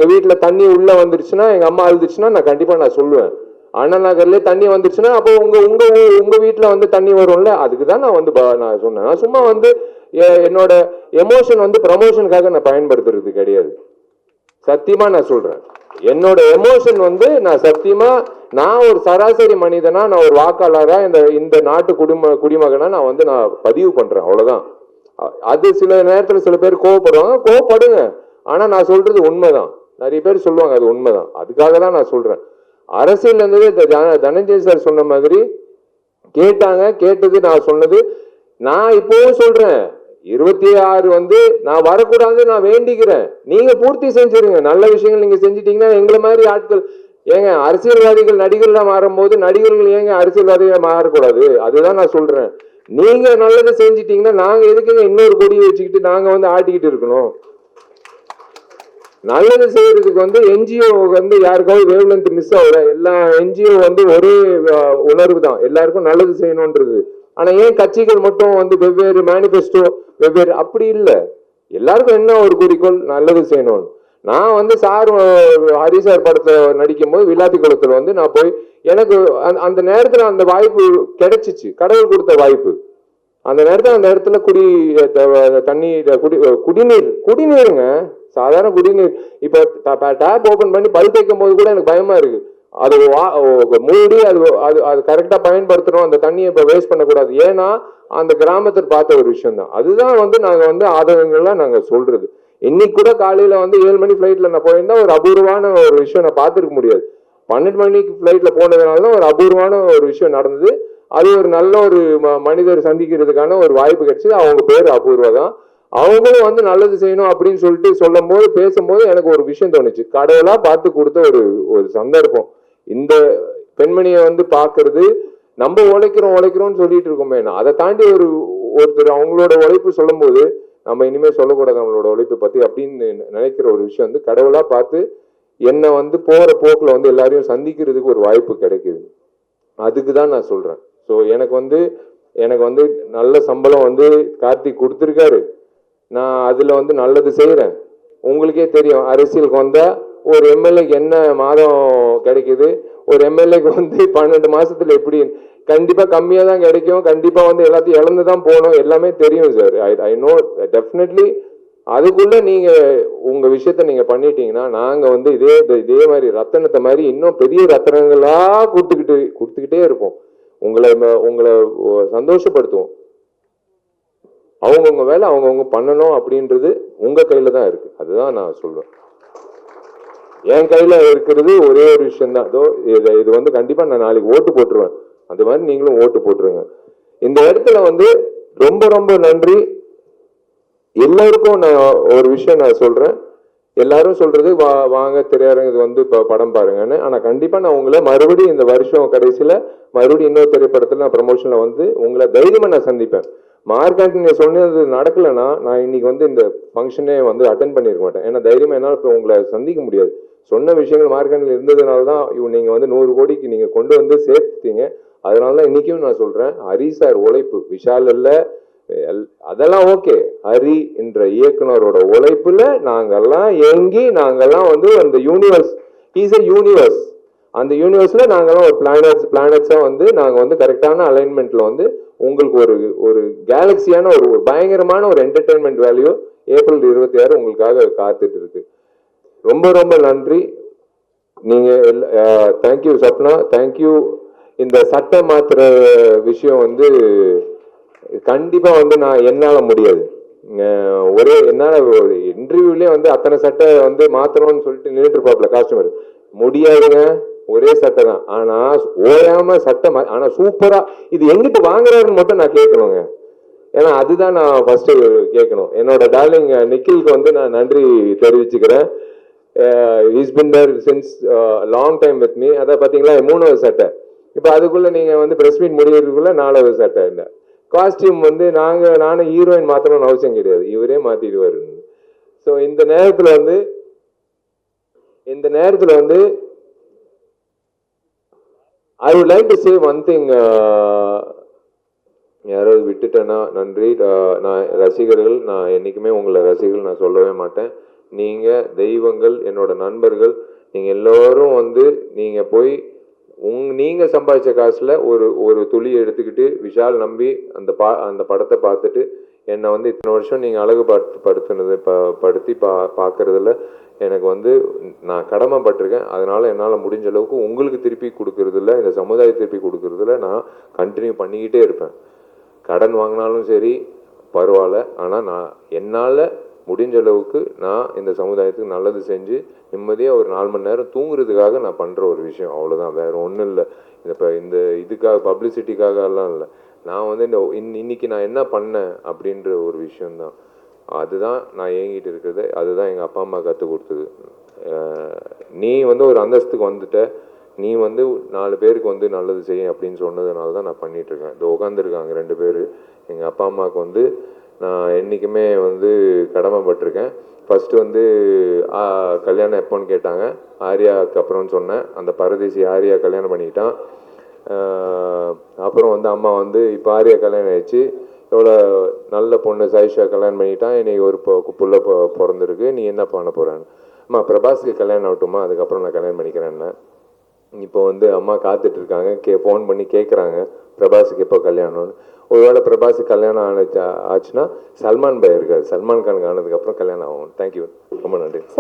எங்க வீட்டுல தண்ணி உள்ள வந்துருச்சுன்னா, எங்க அம்மா அழுதுச்சுன்னா நான் கண்டிப்பா நான் சொல்லுவேன். அண்ணா நகர்லயே தண்ணி வந்துருச்சுன்னா அப்போ உங்க உங்க உங்க வீட்டுல வந்து தண்ணி வரும்ல, அதுக்குதான் நான் வந்து நான் சொன்னேன். நான் சும்மா வந்து என்னோட எமோஷன் வந்து ப்ரமோஷனுக்காக நான் பயன்படுத்துறது கிடையாது. சத்தியமா நான் சொல்றேன். என்னோட எமோஷன் வந்து நான் சத்தியமா நான் ஒரு சராசரி மனிதனா, நான் ஒரு வாக்காளரா, இந்த நாட்டு குடிமகனா நான் வந்து நான் பதிவு பண்றேன், அவ்வளவுதான். அது சில நேரத்துல சில பேர் கோவப்படுவாங்க, கோவப்படுங்க. ஆனா நான் சொல்றது உண்மைதான். நிறைய பேர் சொல்லுவாங்க அது உண்மைதான். அதுக்காக தான் நான் சொல்றேன். அரசியல் இருந்தது தனஞ்சய் சார் சொன்ன மாதிரி கேட்டாங்க, கேட்டது நான் சொன்னது. நான் இப்பவும் சொல்றேன், 26 வந்து நான் வரக்கூடாது, நான் வேண்டிக்கிறேன். நீங்க பூர்த்தி செஞ்சிருங்க. நல்ல விஷயங்கள் நீங்க செஞ்சிட்டீங்கன்னா எங்களை மாதிரி ஆட்கள் ஏங்க அரசியல்வாதிகள் நடிகர்களா மாறும்போது நடிகர்கள் ஏங்க அரசியல்வாதிகளா மாறக்கூடாது? அதுதான் நான் சொல்றேன். நீங்க நல்லது செஞ்சிட்டீங்கன்னா நாங்க எதுக்குங்க இன்னொரு கொடியை வச்சுக்கிட்டு நாங்க வந்து ஆட்டிக்கிட்டு இருக்கணும்? நல்லது செய்யறதுக்கு வந்து என்ஜிஓ வந்து யாருக்காவது வேவ்லென்த் மிஸ் ஆகல. எல்லா என்ஜிஓ வந்து ஒரே உணர்வு தான், எல்லாருக்கும் நல்லது செய்யணும்ன்றது. ஆனா ஏன் கட்சிகள் மட்டும் வந்து வெவ்வேறு மேனிபெஸ்டோ வெவ்வேறு? அப்படி இல்லை, எல்லாருக்கும் என்ன ஒரு குறிக்கோள், நல்லது செய்யணும். நான் வந்து சார் ஹரிசார் படத்துல நடிக்கும் போது விளாத்தி குளத்துல வந்து நான் போய் எனக்கு அந்த நேரத்துல அந்த வாய்ப்பு கிடைச்சிச்சு, கடவுள் கொடுத்த வாய்ப்பு. அந்த நேரத்துல அந்த இடத்துல தண்ணி குடிநீருங்க, சாதாரண குடிநீர். இப்ப டேப் ஓபன் பண்ணி பல் தேய்க்கும் போது கூட எனக்கு பயமா இருக்கு. அது மூடி அது கரெக்டா பயன்படுத்தணும். அந்த தண்ணியை இப்ப வேஸ்ட் பண்ணக்கூடாது. ஏன்னா அந்த கிராமத்தில் பார்த்த ஒரு விஷயம் தான். அதுதான் வந்து நாங்க வந்து ஆதரவுகள்லாம் நாங்க சொல்றது. இன்னைக்கு கூட காலையில வந்து 7 மணி ஃபிளைட்ல நான் போயிருந்தா ஒரு அபூர்வமான ஒரு விஷயம் நான் பார்த்துருக்க முடியாது. 12 மணிக்கு ஃபிளைட்ல போனதுனால தான் ஒரு அபூர்வமான ஒரு விஷயம் நடந்தது. அது ஒரு நல்ல ஒரு மனிதர் சந்திக்கிறதுக்கான ஒரு வாய்ப்பு கிடைச்சது. அவங்க பேர் அபூர்வா தான். அவங்களும் வந்து நல்லது செய்யணும் அப்படின்னு சொல்லிட்டு சொல்லும் போது பேசும்போது எனக்கு ஒரு விஷயம் தோணுச்சு. கடவுளா பார்த்து கொடுத்த ஒரு சந்தர்ப்பம். இந்த பெண்மணியை வந்து பாக்குறது, நம்ம உழைக்கிறோம்னு சொல்லிட்டு இருக்கோமே, அதை தாண்டி ஒருத்தர் அவங்களோட உழைப்பு சொல்லும் போது நம்ம இனிமே சொல்லக்கூடாது நம்மளோட உழைப்பை பத்தி அப்படின்னு நினைக்கிற ஒரு விஷயம் வந்து கடவுளா பார்த்து என்னை வந்து போற போக்குல வந்து எல்லாரையும் சந்திக்கிறதுக்கு ஒரு வாய்ப்பு கிடைக்குது. அதுக்கு தான் நான் சொல்றேன். ஸோ எனக்கு வந்து நல்ல சம்பளம் வந்து கார்த்திக் கொடுத்துருக்காரு. நான் அதுல வந்து நல்லது செய்யறேன். உங்களுக்கே தெரியும், அரசியலுக்கு வந்தா ஒரு எம்எல்ஏக்கு என்ன மாதம் கிடைக்குது, ஒரு எம்எல்ஏக்கு வந்து 12 மாசத்துல எப்படி, கண்டிப்பா கம்மியா தான் கிடைக்கும். கண்டிப்பா வந்து எல்லாத்தையும் இழந்துதான் போகணும். எல்லாமே தெரியும் சார். I know definitely. அதுக்குள்ள நீங்க உங்க விஷயத்த நீங்க பண்ணிட்டீங்கன்னா நாங்க வந்து இதே மாதிரி ரத்தனத்தை மாதிரி இன்னும் பெரிய ரத்தனங்களா கொடுத்துக்கிட்டே இருப்போம். உங்களை சந்தோஷப்படுத்துவோம். அவங்கவுங்க வேலை அவங்கவுங்க பண்ணணும் அப்படின்றது உங்க கையில தான் இருக்கு. அதுதான் நான் சொல்றேன். என் கையில இருக்கிறது ஒரே ஒரு விஷயம் தான். இது வந்து கண்டிப்பா நான் நாளைக்கு ஓட்டு போட்டுருவேன். அந்த மாதிரி நீங்களும் ஓட்டு போட்டுருங்க. இந்த இடத்துல வந்து ரொம்ப ரொம்ப நன்றி. எல்லாருக்கும் நான் ஒரு விஷயம் நான் சொல்றேன். எல்லாரும் சொல்றது வாங்க திரையரங்கு வந்து படம் பாருங்கன்னு. ஆனா கண்டிப்பா நான் உங்களை மறுபடியும் இந்த வருஷம் கடைசியில மறுபடியும் இன்னொரு திரைப்படத்துல நான் ப்ரமோஷன்ல வந்து உங்களை தைரியமா நான் சந்திப்பேன். மார்க் நீங்க சொன்னது நடக்கலைன்னா நான் இன்னைக்கு வந்து இந்த ஃபங்க்ஷனே வந்து அட்டன் பண்ணிருக்க மாட்டேன். ஏன்னா தைரியமா என்னால் இப்போ உங்களை சந்திக்க முடியாது. சொன்ன விஷயங்கள் மார்க் இருந்ததுனால தான் நீங்க வந்து 100 கோடிக்கு நீங்க கொண்டு வந்து சேர்த்துட்டீங்க. அதனாலதான் இன்னைக்கும் நான் சொல்றேன், ஹரி சார் உழைப்பு விஷால் இல்ல, அதெல்லாம் ஓகே. ஹரி என்ற இயக்குனரோட உழைப்புல நாங்கெல்லாம் நாங்கெல்லாம் வந்து அந்த யூனிவர்ஸ், இஸ் எ யூனிவர்ஸ். அந்த யூனிவர்ஸ்ல நாங்கெல்லாம் ஒரு பிளானட்ஸா வந்து நாங்க வந்து கரெக்டான அலைன்மெண்ட்ல வந்து உங்களுக்கு ஒரு கேலக்சியான ஒரு பயங்கரமான ஒரு என்டர்டைன்மெண்ட் வேல்யூ ஏப்ரல் 26 உங்களுக்காக காத்துட்டு இருக்கு. ரொம்ப ரொம்ப நன்றி. நீங்க தேங்க்யூ சப்னா, தேங்க்யூ. இந்த சட்டை மாத்துற விஷயம் வந்து கண்டிப்பா வந்து என்னால முடியாது. என்னால இன்டர்வியூலயே வந்து அத்தனை சட்டை வந்து மாத்தணும்னு சொல்லிட்டு நின்றுட்டு இருப்பாப்ல காஸ்டமர். முடியாதுங்க, ஒரே சட்டை தான். ஆனா ஓயாம சட்டை, ஆனா சூப்பரா இது எங்கிட்ட வாங்குறாருன்னு மட்டும் நான் கேட்கணுங்க. ஏன்னா அதுதான் நான் ஃபர்ஸ்ட் கேட்கணும். என்னோட டார்லிங் நிக்கிலுக்கு வந்து நான் நன்றி தெரிவிச்சுக்கிறேன். Is been there since long time with me. அதான் பாத்தீங்களா 3வது சட்டை. இப்ப அதுக்குள்ள நீங்க வந்து பிரஸ் மீட் முடியறதுக்குள்ள 4வது சட்டை. இல்லை காஸ்டியூம் வந்து நானும் ஹீரோயின் மாத்தணும்னு அவசியம் கிடையாது, இவரே மாத்திடுவாரு. ஸோ இந்த நேரத்துல வந்து I would like to say one thing. யாராவது விட்டுட்டேன்னா நன்றி. நான் ரசிகர்கள், நான் என்னைக்குமே உங்களை ரசிகர்கள் நான் சொல்லவே மாட்டேன். நீங்கள் தெய்வங்கள், என்னோட நண்பர்கள், நீங்கள் எல்லோரும் வந்து நீங்கள் போய் நீங்கள் சம்பாதிச்ச காசில் ஒரு துளி எடுத்துக்கிட்டு விஷால் நம்பி அந்த படத்தை பார்த்துட்டு என்னை வந்து இத்தனை வருஷம் நீங்கள் அழகுபடுத்தினது படுத்தி பார்க்குறதுல எனக்கு வந்து நான் கடமைப்பட்டிருக்கேன். அதனால் என்னால் முடிஞ்ச அளவுக்கு உங்களுக்கு திருப்பி கொடுக்கறதில்ல, இந்த சமுதாயம் திருப்பி கொடுக்கறதில்ல நான் கண்டினியூ பண்ணிக்கிட்டே இருப்பேன். கடன் வாங்கினாலும் சரி பரவாயில்ல, ஆனால் நான் என்னால் முடிஞ்ச அளவுக்கு நான் இந்த சமுதாயத்துக்கு நல்லது செஞ்சு நிம்மதியாக ஒரு 4 மணி நேரம் தூங்குறதுக்காக நான் பண்ணுற ஒரு விஷயம், அவ்வளோதான். வேறு ஒன்றும் இல்லை. இப்போ இந்த இதுக்காக பப்ளிசிட்டிக்காகலாம் இல்லை. நான் வந்து இன்னைக்கு நான் என்ன பண்ணேன் அப்படின்ற ஒரு விஷயந்தான். அதுதான் நான் ஏங்கிட்டு இருக்கிறது. அதுதான் எங்கள் அப்பா அம்மா கற்றுக் கொடுத்தது. நீ வந்து ஒரு அந்தஸ்துக்கு வந்துட்ட, நீ வந்து 4 பேருக்கு வந்து நல்லது செய்ய அப்படின்னு சொன்னதுனால தான் நான் பண்ணிகிட்ருக்கேன். இது உட்காந்துருக்காங்க 2 பேர். எங்கள் அப்பா அம்மாவுக்கு வந்து நான் என்றைக்குமே வந்து கடமைப்பட்டிருக்கேன். ஃபஸ்ட்டு வந்து கல்யாணம் எப்போன்னு கேட்டாங்க. ஆர்யாவுக்கு அப்புறம்னு சொன்னேன். அந்த பரதேசி ஆர்யா கல்யாணம் பண்ணிக்கிட்டான். அப்புறம் வந்து அம்மா வந்து இப்போ ஆர்யா கல்யாணம் ஆயிடுச்சு, எவ்வளோ நல்ல பொண்ணு சாயிஷா கல்யாணம் பண்ணிட்டான், இன்னைக்கு ஒரு புள்ள பிறந்திருக்கு, நீ என்ன பண்ண போகிறான்னு. அம்மா பிரபாஸுக்கு கல்யாணம் ஆகட்டுமா, அதுக்கப்புறம் நான் கல்யாணம் பண்ணிக்கிறேன்னு. இப்போ வந்து அம்மா காத்துட்ருக்காங்க, ஃபோன் பண்ணி கேட்குறாங்க பிரபாஸுக்கு எப்போ கல்யாணம்னு. ஒருவேளை பிரபாஸுக்கு கல்யாணம் ஆச்சுன்னா சல்மான் பாய் இருக்கார், சல்மான் கானுக்கு ஆனதுக்கப்புறம் கல்யாணம் ஆகும். தேங்க்யூ, ரொம்ப நன்றி.